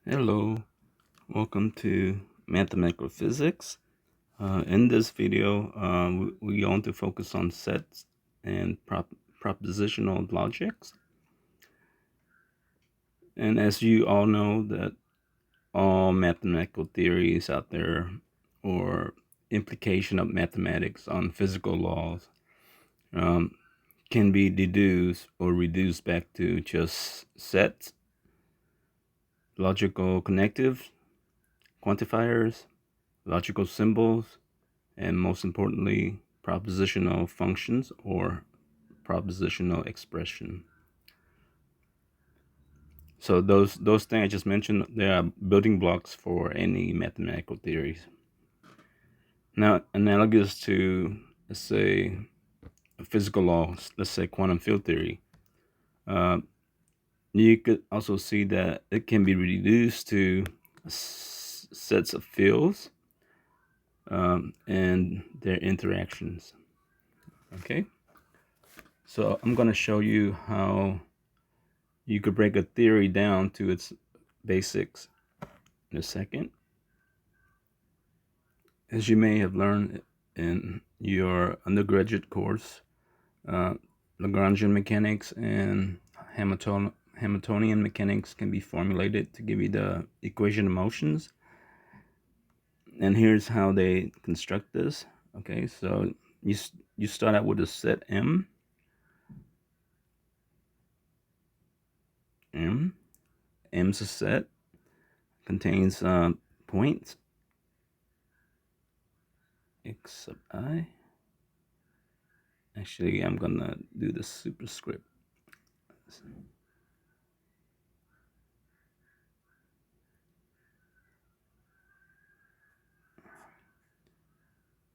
Hello, welcome to Mathematical Physics. In this video, we're going to focus on sets and propositional logics. And as you all know, that all mathematical theories out there or implication of mathematics on physical laws um, can be deduced or reduced back to just sets, logical connectives, quantifiers, logical symbols, and most importantly, propositional functions or propositional expression. So those things I just mentioned, they are building blocks for any mathematical theories. Now, analogous to, let's say, physical laws, let's say quantum field theory, uh, you could also see that it can be reduced to sets of fields and their interactions. Okay, so I'm going to show you how you could break a theory down to its basics in a second. As you may have learned in your undergraduate course, uh, Lagrangian mechanics and Hamiltonian mechanics can be formulated to give you the equation of motions. And here's how they construct this. Okay, so you start out with a set M. M's a set, contains points x sub I. Actually, I'm gonna do the superscript.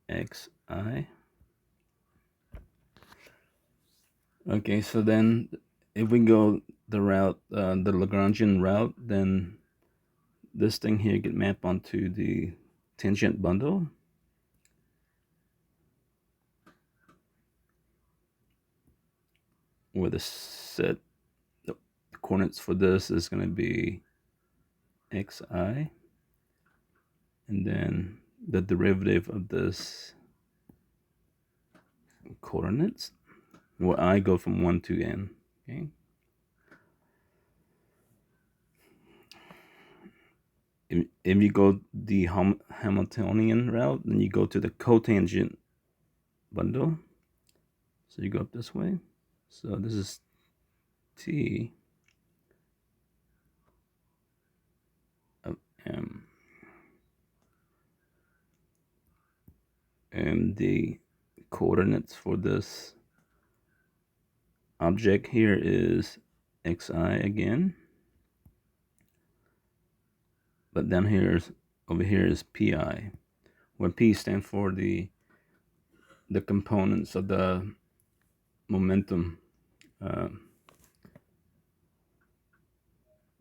Xi. Okay, so then if we go the route, the Lagrangian route, then this thing here get mapped onto the tangent bundle. Where the set, the coordinates for this is going to be xi, and then the derivative of this coordinates, where I go from 1 to n. Okay. If you go the Hamiltonian route, then you go to the cotangent bundle. So you go up this way. So this is t of m. And the coordinates for this object here is xi again. But then over here is pi, where p stands for the components of the momentum.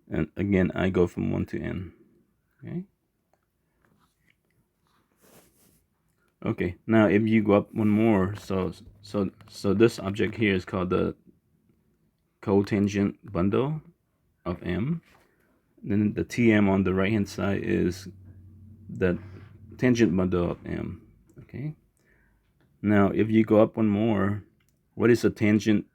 And again, I go from 1 to n. Okay. Okay. Now, if you go up one more, so this object here is called the cotangent bundle of m. Then the Tm on the right hand side is the tangent bundle of m. Okay. Now, if you go up one more, what is a tangent?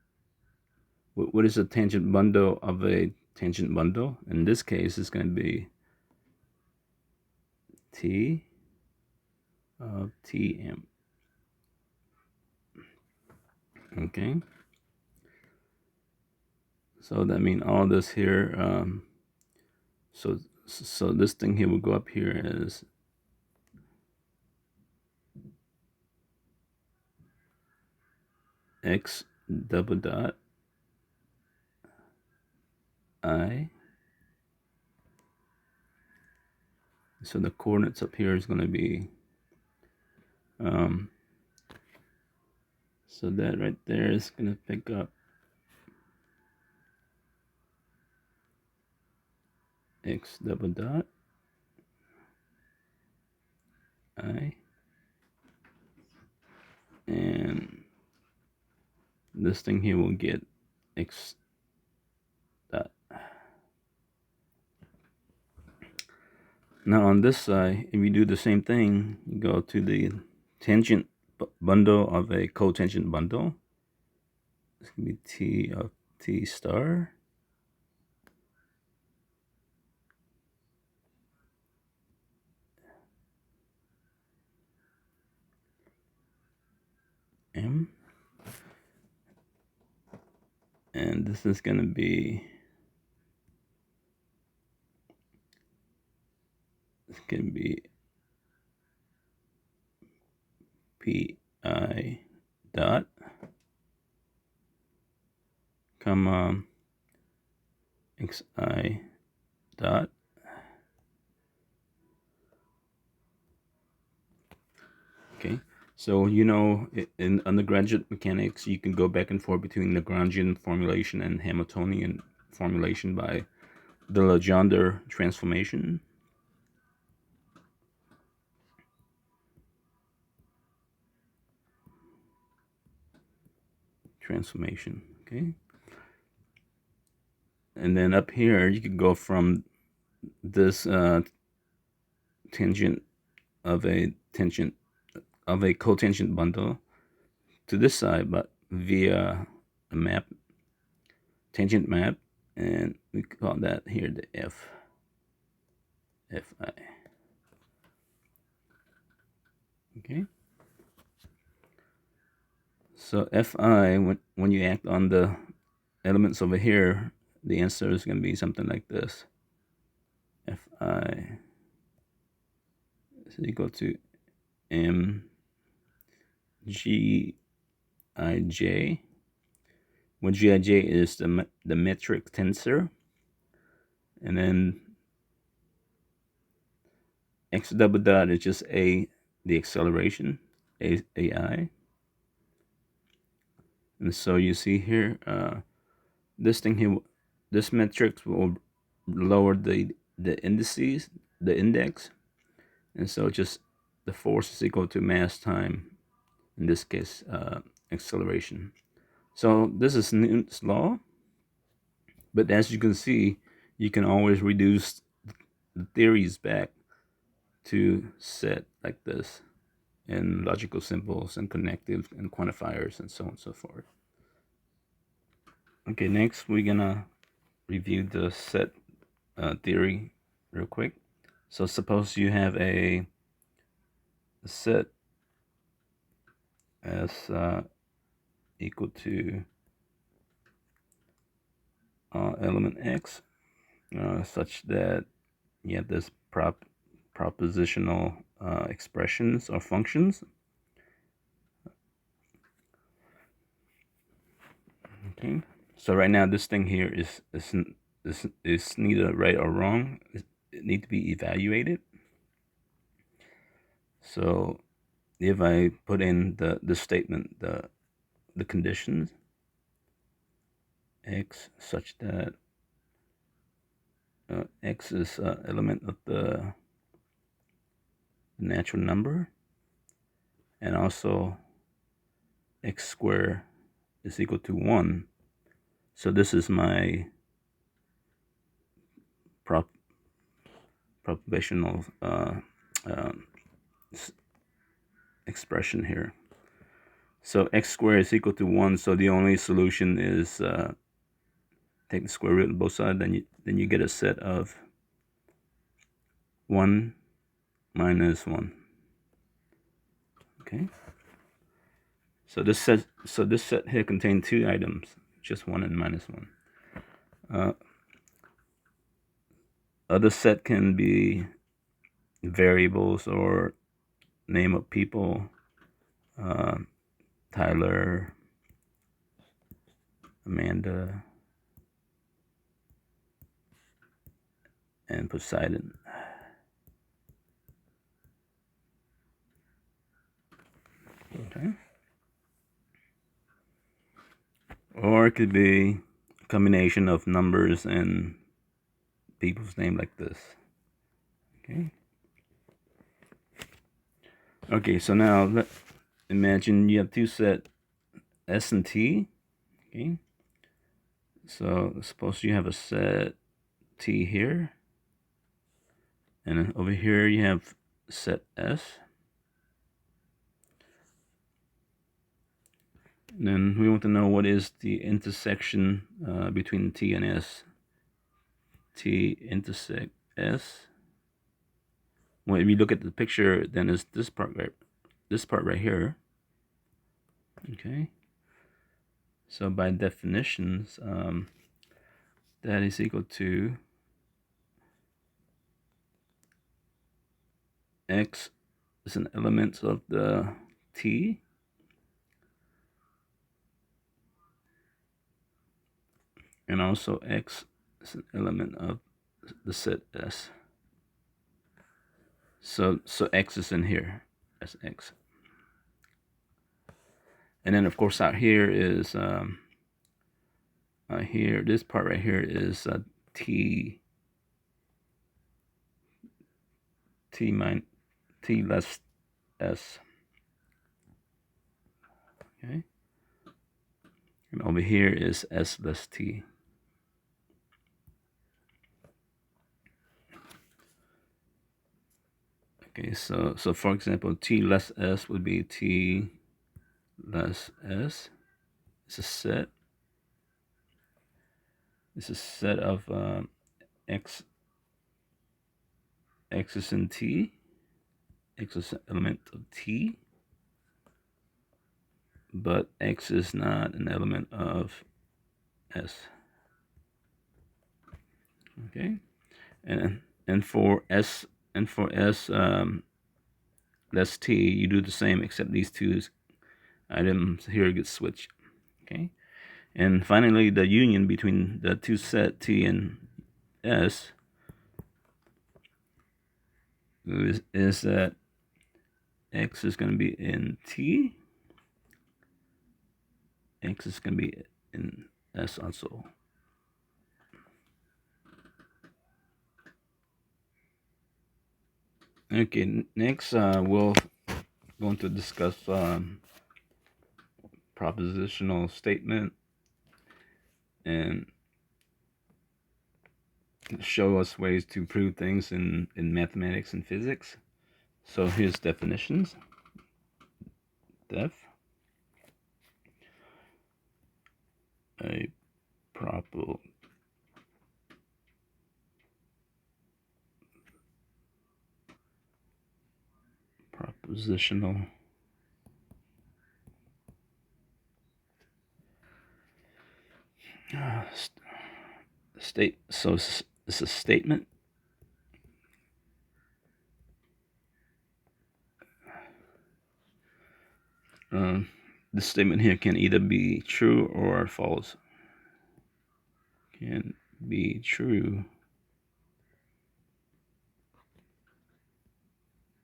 What is a tangent bundle of a tangent bundle? In this case, it's going to be T of Tm. Okay. So that means all this here. So this thing here will go up here as x double dot I. So the coordinates up here is going to be so that right there is going to pick up x double dot I, and this thing here will get x dot. Now on this side, if you do the same thing, you go to the tangent bundle of a cotangent bundle. It's going to be T of T star. M. And this is going to be, Pi dot, comma, Xi dot. Okay, so in undergraduate mechanics, you can go back and forth between Lagrangian formulation and Hamiltonian formulation by the Legendre transformation. Okay. And then up here, you could go from this tangent of a cotangent bundle to this side, but via a map, tangent map, and we call that here the Fi. Okay. So Fi, when you act on the elements over here, the answer is going to be something like this. Fi is equal to M G I J, when Gij is the metric tensor, and then x double dot is just the acceleration, ai. And so you see here, this thing here, this metric will lower the indices, the index, and so just the force is equal to mass time, in this case, acceleration. So this is Newton's law, but as you can see, you can always reduce the theories back to set like this in logical symbols and connective and quantifiers and so on and so forth. Okay, next we're gonna review the set theory real quick. So suppose you have a set as equal to element x, such that you have this propositional expressions or functions. Okay, so right now this thing here is neither right or wrong. It needs to be evaluated. So if I put in the statement, the conditions, x such that x is element of the natural number, and also x squared is equal to 1. So this is my propositional expression here. So x squared is equal to 1, so the only solution is take the square root of both sides, then you get a set of 1 minus 1. Okay. So this set here contains two items, just 1 and minus 1. Other set can be variables or name of people, Tyler, Amanda, and Poseidon. Okay. Or it could be a combination of numbers and people's name like this. Okay. Okay, so now imagine you have two sets S and T. Okay. So suppose you have a set T here And then over here you have set S. And then we want to know what is the intersection between T and S. T intersect S. Well, if you look at the picture, then it's this part right here. Okay. So by definitions, that is equal to X is an element of the T, and also X is an element of the set S. So X is in here as X. And then of course out here is here, this part right here is T less S. Okay. And over here is S less T. Okay, so for example, T less S would be T less S. It's a set. It's a set of X is in T. X is an element of T, but X is not an element of S. Okay, and for S less T, you do the same, except these two items here get switched. Okay, and finally the union between the two set T and S is that X is going to be in T, X is going to be in S also. Okay, next we'll going to discuss propositional statement and show us ways to prove things in mathematics and physics. So here's definitions. Def. A propositional state. So it's a statement. This statement here can either be true or false. Can be true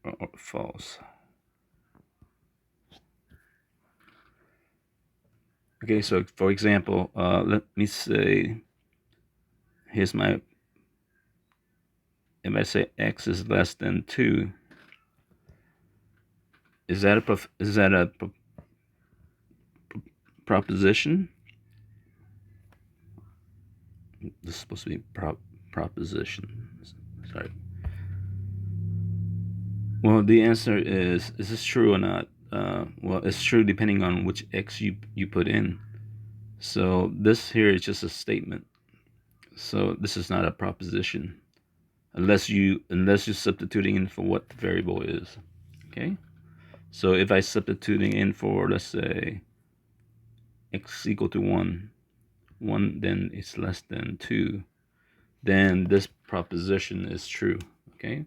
or false. Okay, so for example, let me say, here's my, if I say X is less than 2, is that a proposition? This is supposed to be proposition. Sorry. Well, the answer is this true or not? Well, it's true depending on which X you put in. So this here is just a statement. So this is not a proposition, unless you're substituting in for what the variable is. Okay. So if I substituting in for, let's say, X equal to 1, then it's less than 2, then this proposition is true. Okay.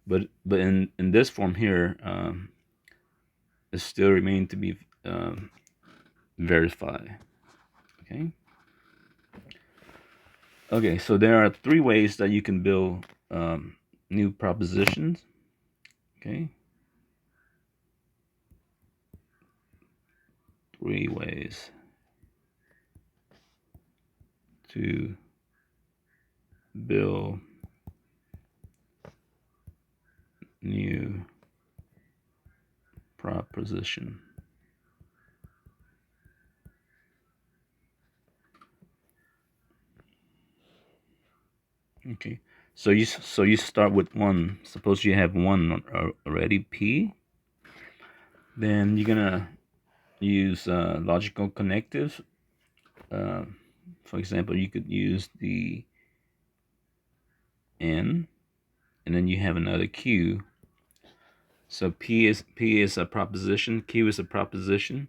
But in this form here, it still remains to be verified. Okay. Okay, so there are 3 ways that you can build new propositions. Okay. 3 ways to build new proposition. Okay. So you start with one. Suppose you have one already, P. Then you're gonna use logical connectives. Uh, for example, you could use the N, and then you have another Q. So P is a proposition, Q is a proposition,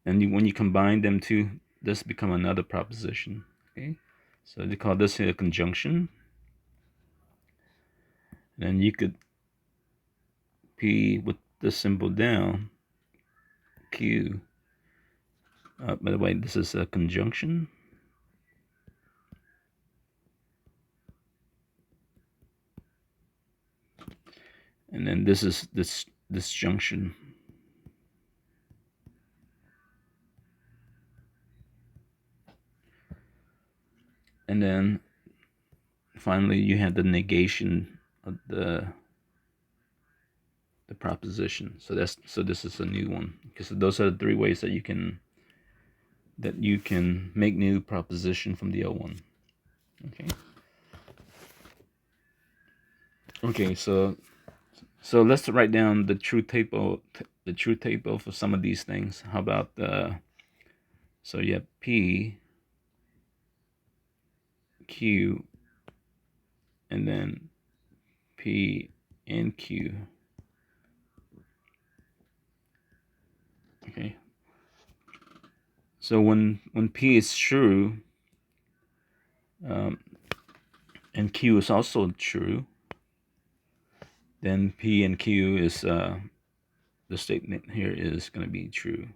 and when you combine them two, this become another proposition. Okay, so they call this here a conjunction. Then you could P with the symbol down, Q. By the way, this is a conjunction, and then this is this junction. And then finally you have the negation of the proposition. So this is a new one, because those are the three ways that you can make new proposition from the old one. Okay. Okay, so let's write down the truth table for some of these things. How about so you have P, Q, and then P and Q. Okay. So when P is true, and Q is also true, then P and Q is the statement here is going to be true.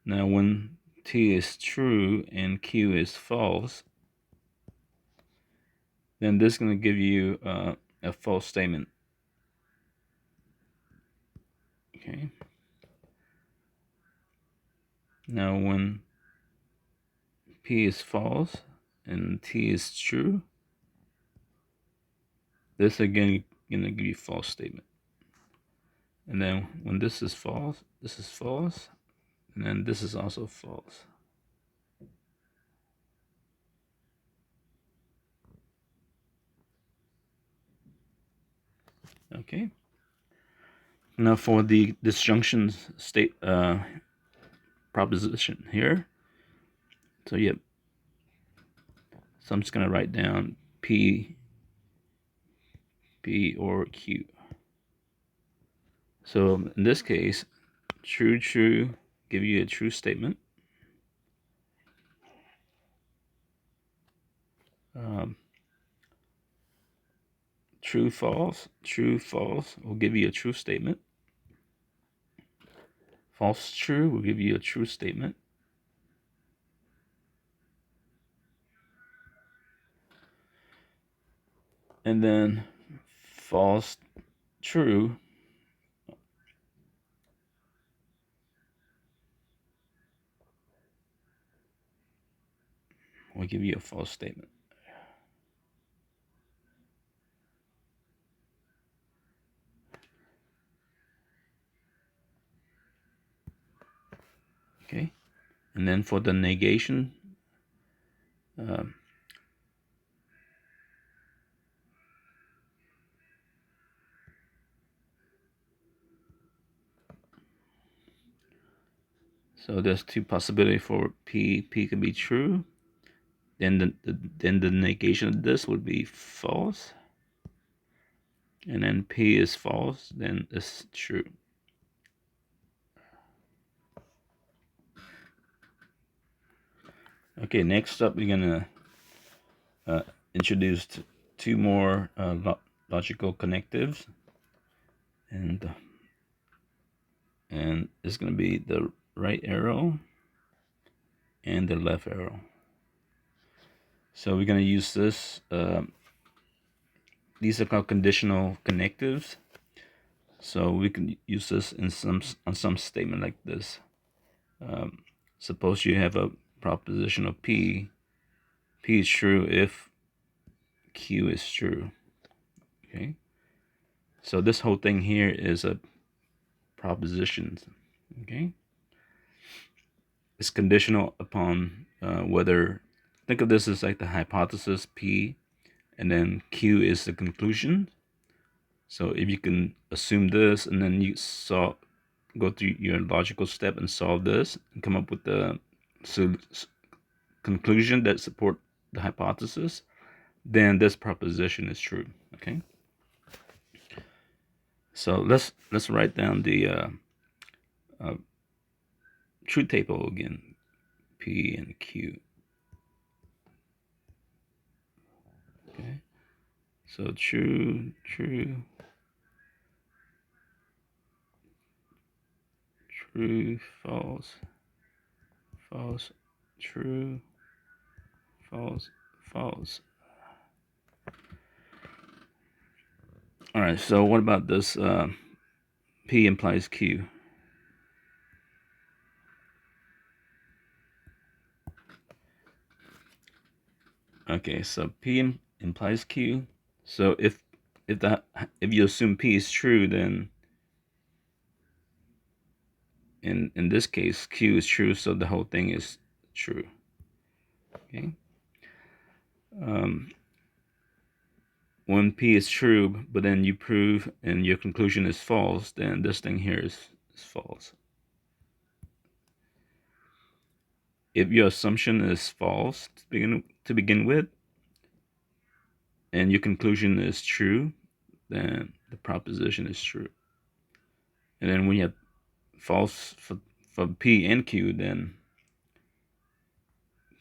Now when T is true and Q is false, then this is going to give you a false statement. Okay. Now when P is false and T is true, this again going to give you a false statement. And then when this is false, and then this is also false. Okay. Now for the disjunction state proposition here. So yep. So I'm just gonna write down P or Q. So in this case, true give you a true statement. True false will give you a true statement. False true will give you a true statement. And then false true will give you a false statement. Okay. And then for the negation, so there's two possibilities for P. P can be true. Then the negation of this would be false. And then P is false, then it's true. Okay, next up we're gonna introduce two more logical connectives, and it's gonna be the right arrow and the left arrow. So we're gonna use this. These are called conditional connectives. So we can use this in some statement like this. Suppose you have a proposition of P. P is true if Q is true. Okay. So this whole thing here is a proposition. Okay. It's conditional upon whether, think of this as like the hypothesis P and then Q is the conclusion. So if you can assume this, and then you go through your logical step and solve this, and come up with the conclusion that support the hypothesis, then this proposition is true. Okay. So let's write down the uh, truth table again. P and Q. Okay. So true, false, false, true, false, false. All right. So what about this? P implies Q. Okay. So P implies Q. So if you assume P is true, then in this case Q is true, so the whole thing is true. Okay. When P is true, but then you prove and your conclusion is false, then this thing here is false. If your assumption is false to begin with, and your conclusion is true, then the proposition is true. And then when you have false for P and Q, then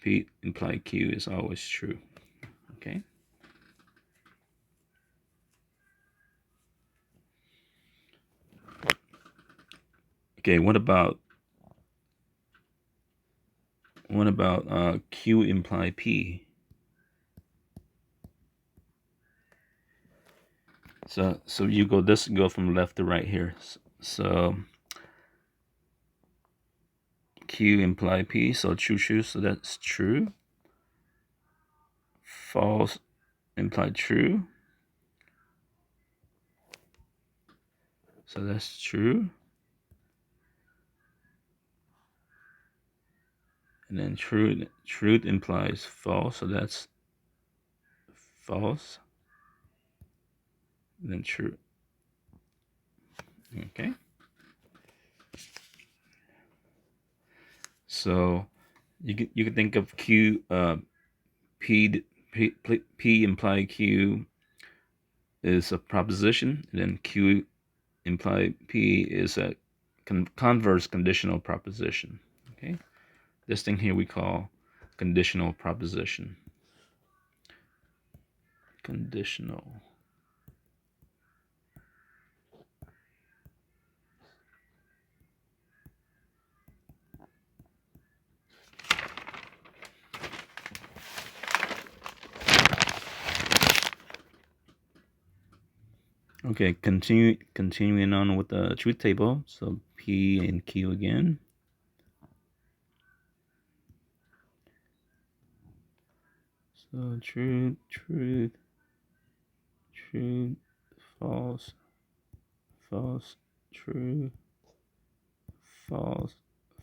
P implied Q is always true. Okay. Okay. What about Q imply P? So you go from left to right here. So Q imply P, so true, so that's true. False imply true, so that's true. And then truth implies false, so that's false. And then true. Okay. So you can think of Q P implied Q is a proposition, and then Q implied P is a converse conditional proposition. Okay. This thing here we call conditional proposition. Conditional. Okay, continuing on with the truth table. So P and Q again. So truth, false, false, true, false,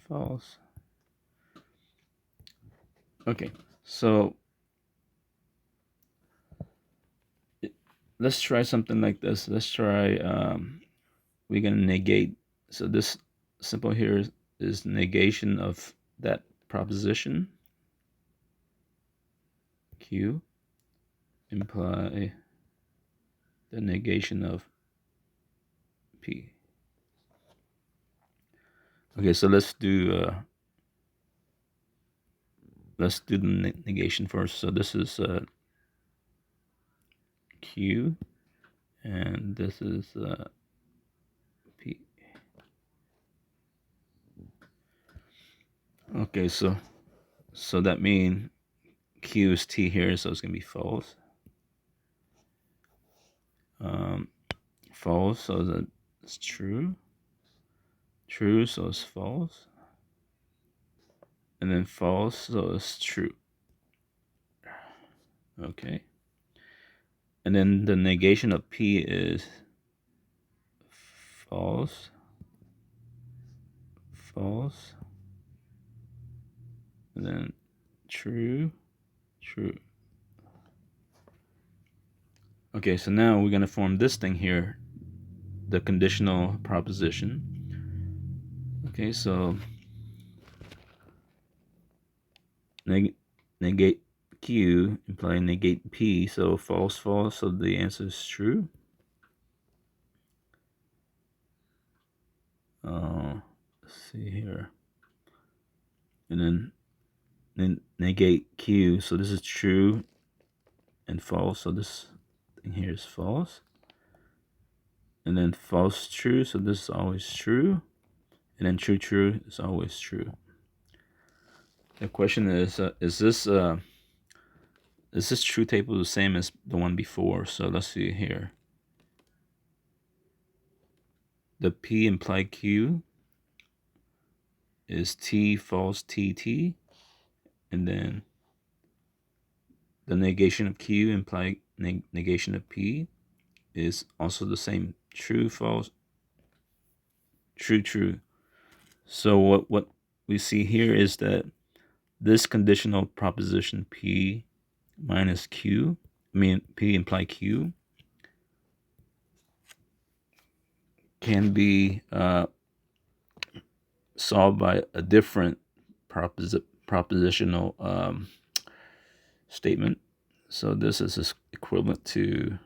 false. Okay, so let's try something like this. Let's try, we're going to negate. So this simple here is negation of that proposition. Q imply the negation of P. Okay, so let's do the negation first. So this is Q, and this is P. Okay, so that means Q is T here, so it's gonna be false. False, so that's true. True, so it's false. And then false, so it's true. Okay. And then the negation of P is false, false, and then true, true. Okay, so now we're going to form this thing here, the conditional proposition. Okay, so negate Q imply negate P, so false, false, so the answer is true. Let's see here. And then negate Q, so this is true and false, so this thing here is false. And then false, true, so this is always true. And then true, true is always true. The question is this true table the same as the one before? So let's see here. The P implied Q is T false TT, and then the negation of Q implied negation of P is also the same, true false true true. So what we see here is that this conditional proposition P minus Q, P implied Q, can be solved by a different propositional statement. So this is equivalent to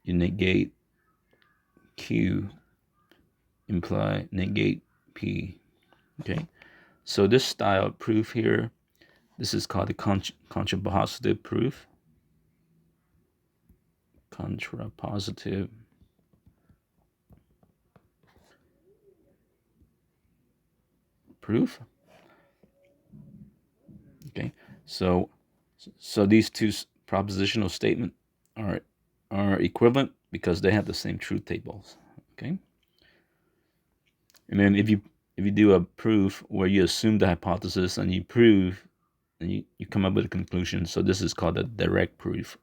you negate Q imply negate P. Okay, so this style of proof here, this is called the contrapositive proof. Contrapositive proof. Okay, so these two propositional statements are equivalent because they have the same truth tables. Okay, and then if you do a proof where you assume the hypothesis and you prove and you come up with a conclusion, so this is called a direct proof.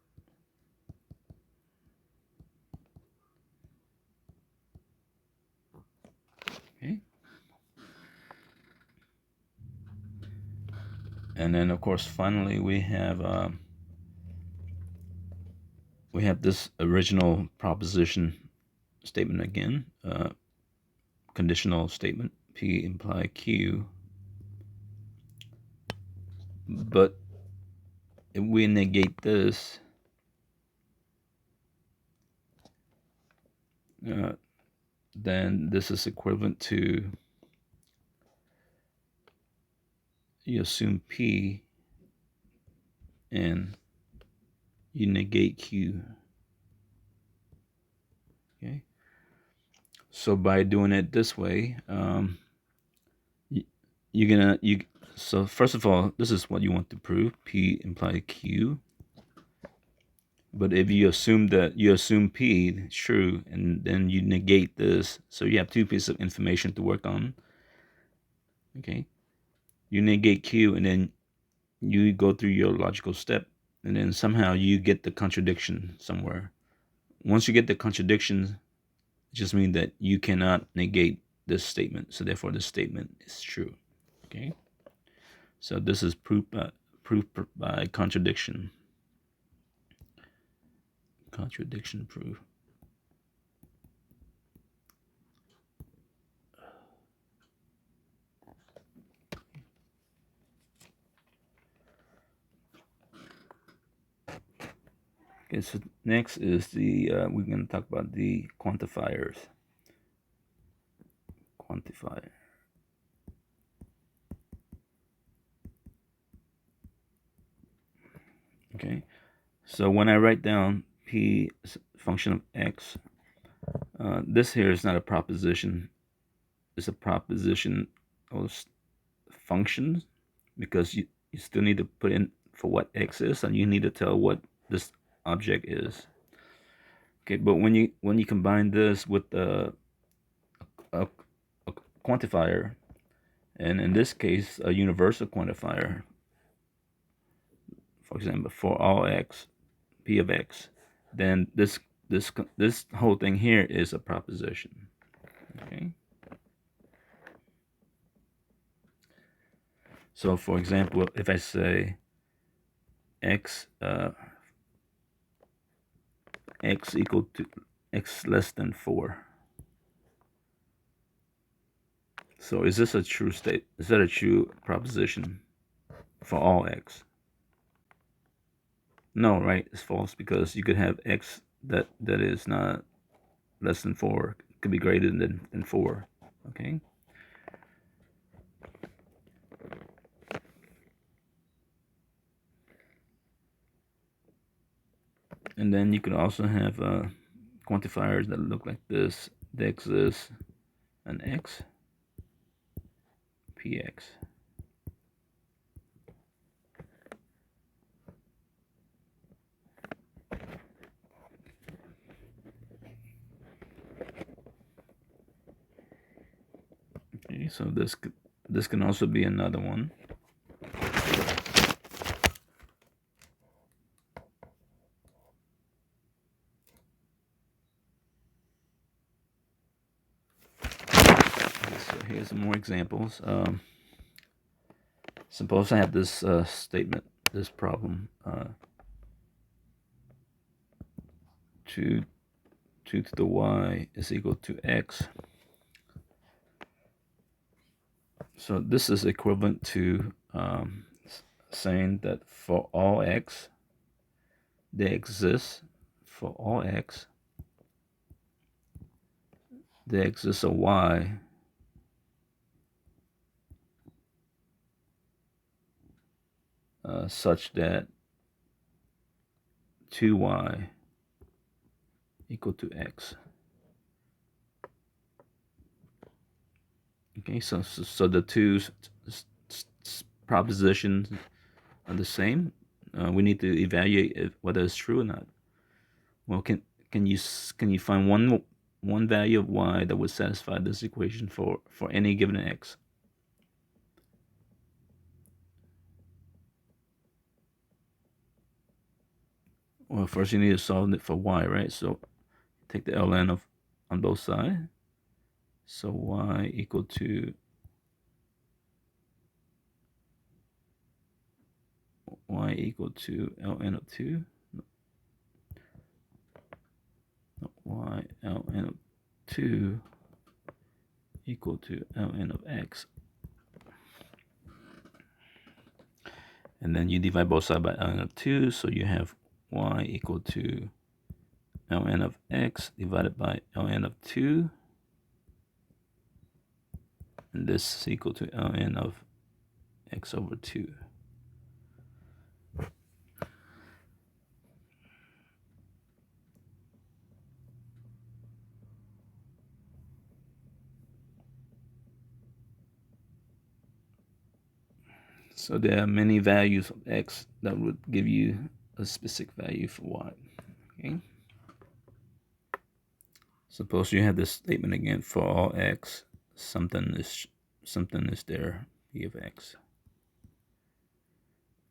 Okay, and then of course finally we have this original proposition statement again, conditional statement P imply Q, but if we negate this, then this is equivalent to you assume P and you negate Q. Okay, so by doing it this way, so first of all, this is what you want to prove: P implies Q. But if you assume P is true, and then you negate this, so you have two pieces of information to work on. Okay, you negate Q, and then you go through your logical step, and then somehow you get the contradiction somewhere. Once you get the contradiction, it just means that you cannot negate this statement, so therefore this statement is true. Okay, so this is proof by contradiction. Contradiction proof. Okay, so next is we're going to talk about the quantifiers. Quantifier. Okay, so when I write down P function of X, this here is not a proposition. It's a proposition of functions, because you still need to put in for what X is, and you need to tell what this object is. Okay, but when you combine this with a quantifier, and in this case a universal quantifier, for example, for all X, P of X, then this whole thing here is a proposition. Okay, so for example, if I say X x equal to x less than 4. So is this a true state? Is that a true proposition for all x? No, right? It's false because you could have x that is not less than 4. It could be greater than 4. Okay. And then you could also have quantifiers that look like this. There exists an x, px. Okay, so this can also be another one. Okay, so here's some more examples. Suppose I have this statement, this problem, 2 to the y is equal to x. So this is equivalent to saying that for all x, there exists there exists a y such that 2y equal to x. Okay, so the two propositions are the same. We need to evaluate whether it's true or not. Well, can you find one value of y that would satisfy this equation for any given x? Well, first you need to solve it for y, right? So take the ln of on both sides. So y equal to ln of 2. Y ln of 2 equal to ln of x. And then you divide both sides by ln of 2, so you have y equal to ln of x divided by ln of 2. And this is equal to ln of x over 2. So there are many values of x that would give you a specific value for y. Okay. Suppose you have this statement again: for all x, something is there, p of x.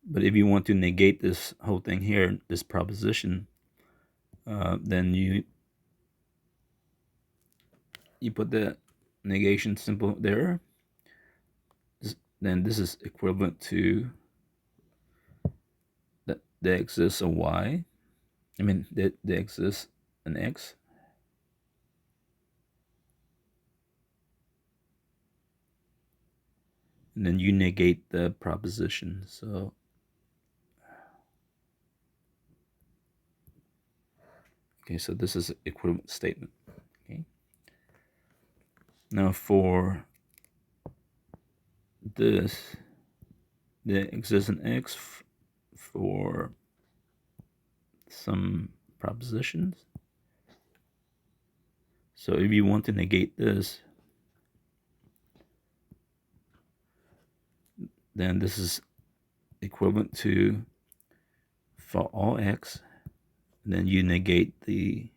But if you want to negate this whole thing here, this proposition, then you put the negation symbol there. Then this is equivalent to that there exists a y. I mean, there exists an x. And then you negate the proposition. So okay, so this is an equivalent statement. Okay. Now for this, there exists an x for some propositions. So if you want to negate this, then this is equivalent to for all x, and then you negate the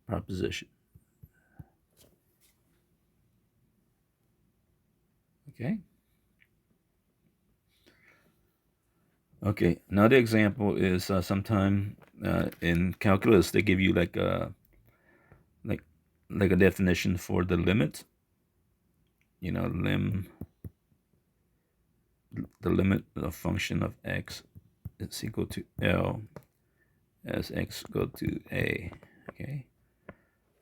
proposition. Okay. Okay. Another example is sometime in calculus they give you like a definition for the limit. You know, the limit of function of x is equal to L as x go to a. Okay,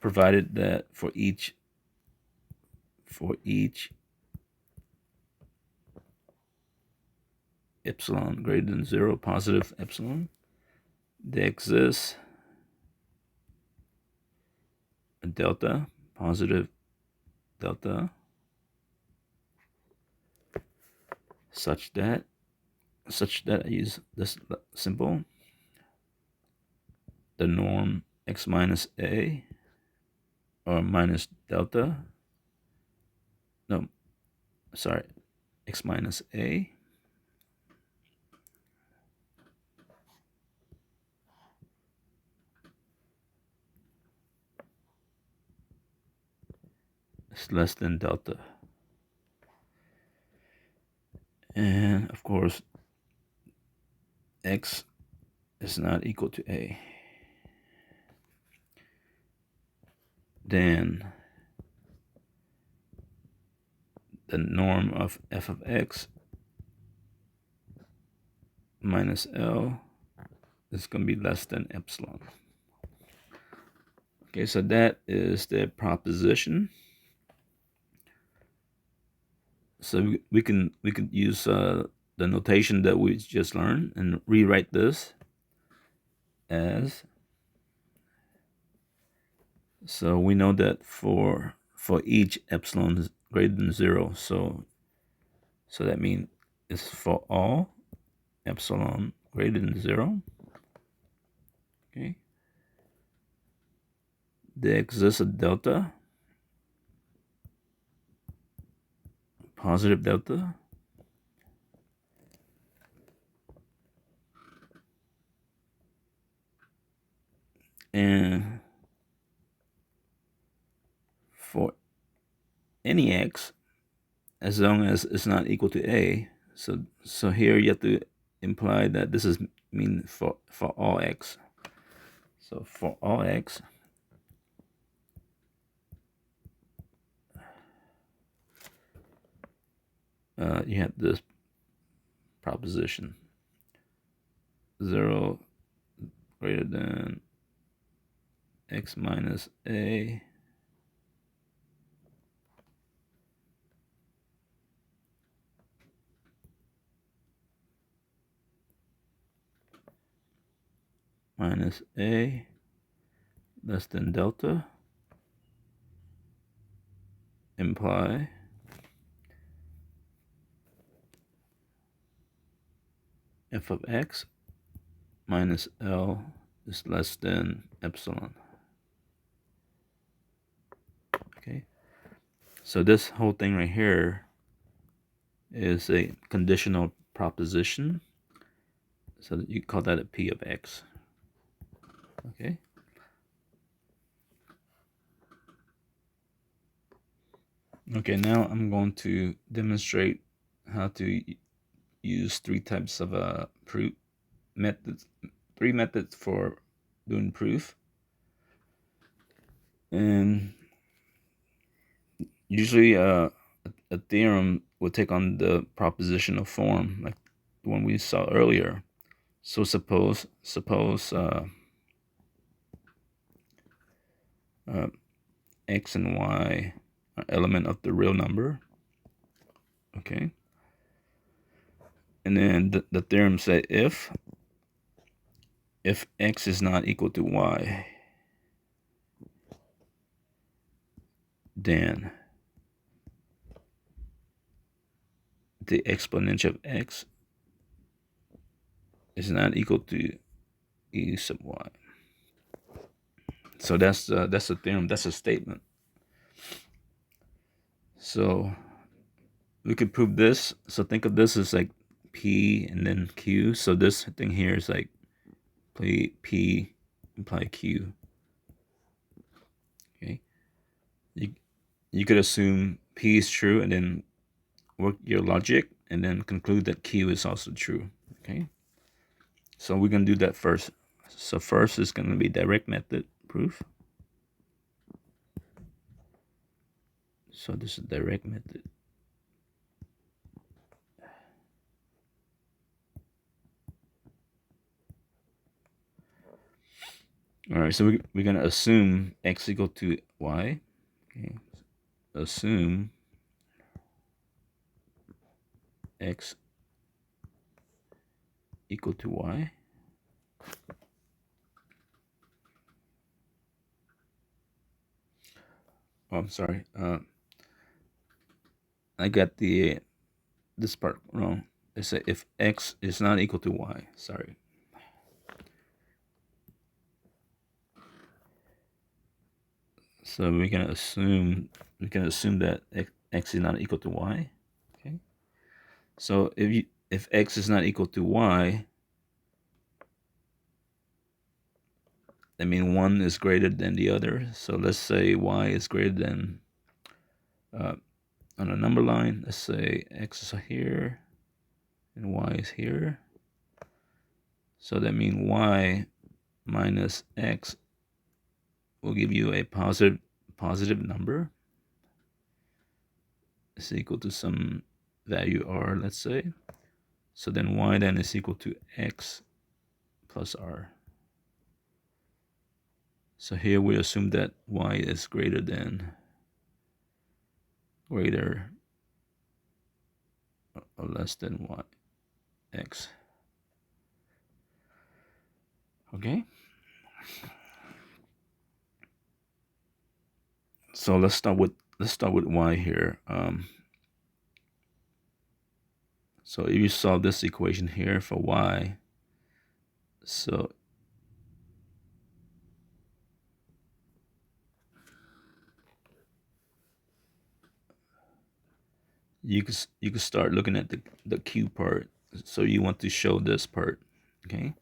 provided that for each epsilon greater than 0, positive epsilon, there exists a delta, positive delta, such that I use this symbol, the norm x minus a, or minus delta, no, sorry, x minus a is less than delta. And of course, x is not equal to a. Then the norm of f of x minus L is going to be less than epsilon. Okay, so that is the proposition. So we could use the notation that we just learned and rewrite this as, so we know that for each epsilon is greater than 0, so that means it's for all epsilon greater than 0. Okay, there exists a delta, positive delta, and for any x, as long as it's not equal to a. So here you have to imply that this is mean for all x. So for all x, you have this proposition: 0 greater than x minus a minus a less than delta, imply f of x minus L is less than epsilon. Okay, so this whole thing right here is a conditional proposition, so that you call that a p of x. Okay, now I'm going to demonstrate how to use three types of proof methods, three methods for doing proof. And usually a theorem will take on the propositional form, like the one we saw earlier. So suppose x and y are element of the real number. Okay, and then the theorem say if x is not equal to y, then the exponential of x is not equal to e sub y. So that's a theorem. That's a statement. So we could prove this. So think of this as like P and then Q. So this thing here is like P imply Q. Okay. You could assume P is true and then work your logic and then conclude that Q is also true. Okay. So we're gonna do that first. So first is gonna be direct method proof. So this is direct method. All right, so we're going to assume x equal to y. Okay, assume x equal to y. Oh, I'm sorry. I got this part wrong. They say if x is not equal to y. Sorry. So we can assume that x is not equal to y. Okay. So if x is not equal to y, that means one is greater than the other. So let's say y is greater than on a number line. Let's say x is here and y is here. So that means y minus x will give you a positive number. It's equal to some value r, let's say. So then y then is equal to x plus r. So here we assume that y is greater or less than y x. Okay. So let's start with y here. So if you solve this equation here for y, so you could start looking at the q part. So you want to show this part, okay?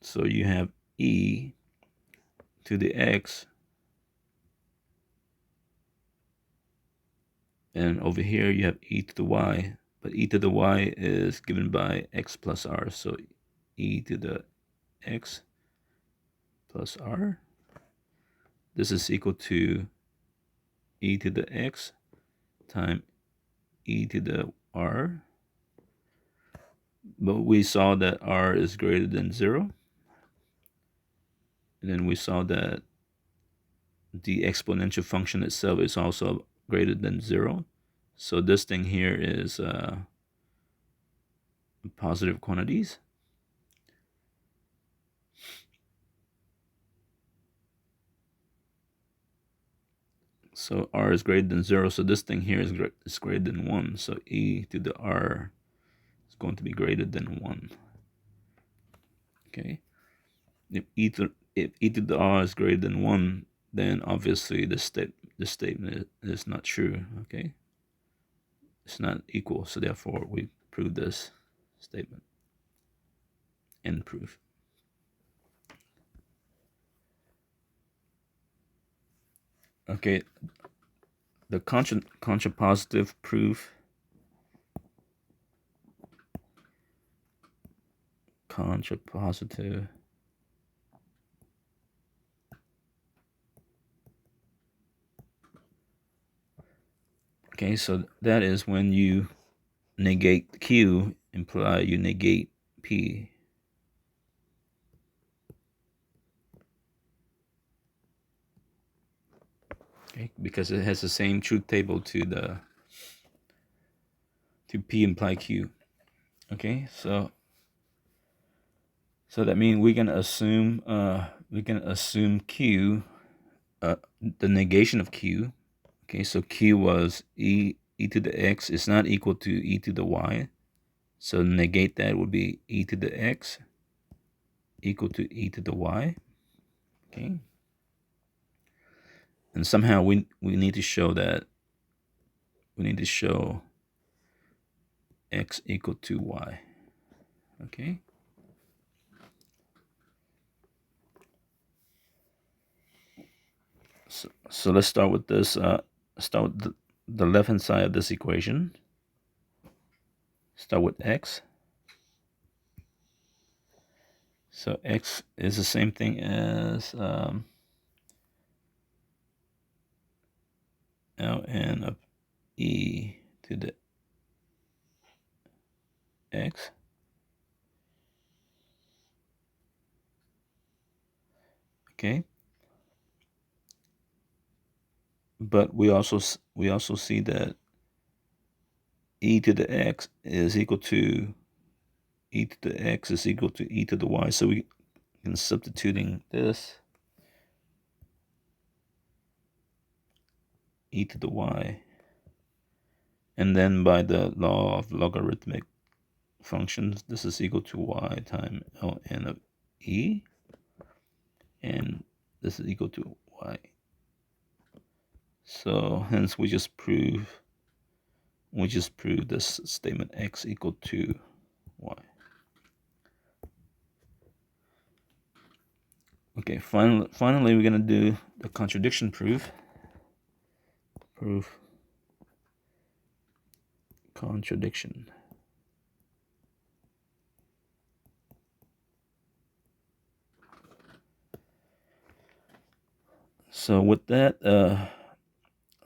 So you have e to the x, and over here you have e to the y, but e to the y is given by x plus r. So e to the x plus r, this is equal to e to the x times e to the r, but we saw that r is greater than 0, and then we saw that the exponential function itself is also greater than 0. So this thing here is positive quantities. So r is greater than 0. So this thing here is greater than 1. So e to the r is going to be greater than 1. Okay. If e to the r is greater than 1, then obviously this statement is not true. Okay. It's not equal. So therefore we prove this statement. End proof. Okay. The contrapositive proof. Contrapositive. Okay, so that is when you negate Q, imply you negate P. Okay, because it has the same truth table to P imply Q. Okay, so that means we can assume Q, the negation of Q. Okay, so Q was e to the x is not equal to e to the y. So negate that would be e to the x equal to e to the y. Okay. And somehow we need to show x equal to y. Okay. So let's start with this. Start with the left hand side of this equation. Start with x. So x is the same thing as ln of e to the x. Okay, but we also see that e to the x is equal to e to the x is equal to e to the y. So we can substituting this e to the y, and then by the law of logarithmic functions, this is equal to y times ln of e, and this is equal to y. So hence we just prove this statement x equal to y. Okay, finally we're gonna do the contradiction proof. Contradiction. So with that,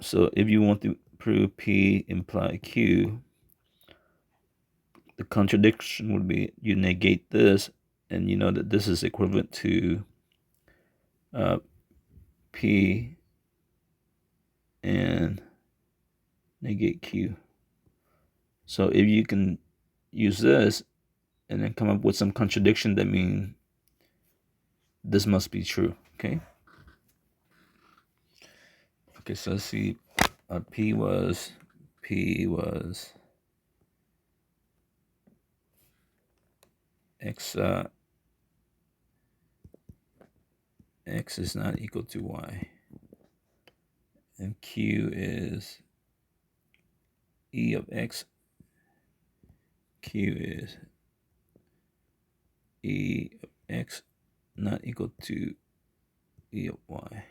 so if you want to prove P imply Q, the contradiction would be you negate this, and you know that this is equivalent to uh, P and negate Q. So if you can use this and then come up with some contradiction, that means this must be true. Okay. Okay. So let's see. P was x. X is not equal to y, and Q is e of x. Q is e of x not equal to e of y.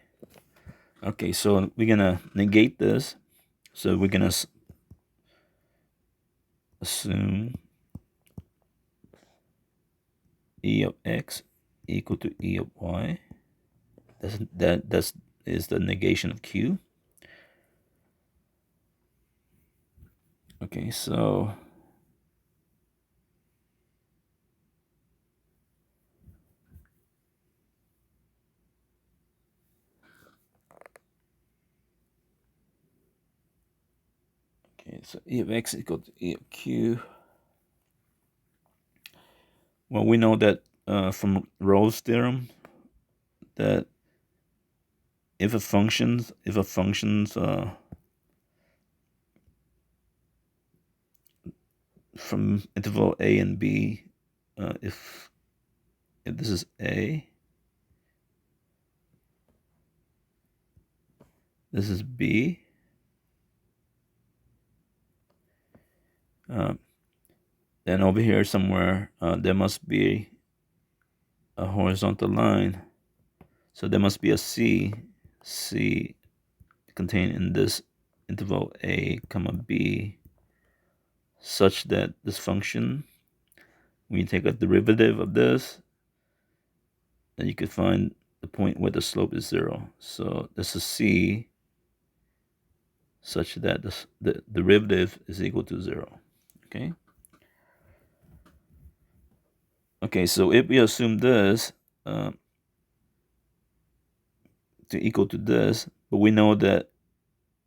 Okay, so we're gonna negate this. So we're gonna assume e of x equal to e of y. That's is the negation of q. Okay, so e of x equal to e of q. Well, we know that from Rolle's theorem that if a function's from interval a and b, if this is a, this is b, then over here somewhere there must be a horizontal line. So there must be a c contained in this interval a comma b, such that this function, when you take a derivative of this, then you could find the point where the slope is 0. So this is c such that the derivative is equal to 0. Okay. Okay, so if we assume this to equal to this, but we know that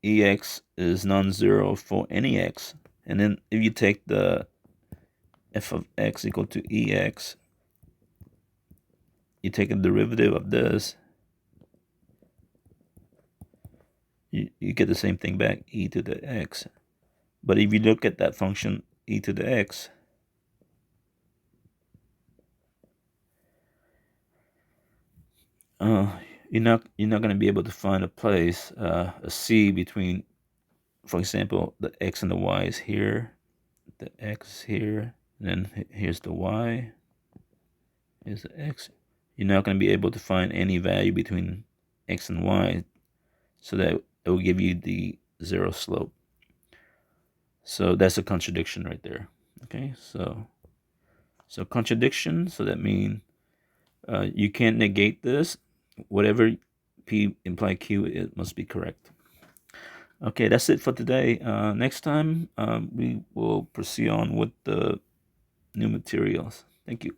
ex is non-zero for any x, and then if you take the f of x equal to ex, you take a derivative of this, you get the same thing back, e to the x. But if you look at that function e to the x, you're not going to be able to find a place, a c between, for example, the x and the y is here, the x here, and then here's the y, here's the x. You're not going to be able to find any value between x and y, so that it will give you the 0 slope. So that's a contradiction right there. Okay, so contradiction, so that means you can't negate this. Whatever P imply Q, it must be correct. Okay, that's it for today. Next time we will proceed on with the new materials. Thank you.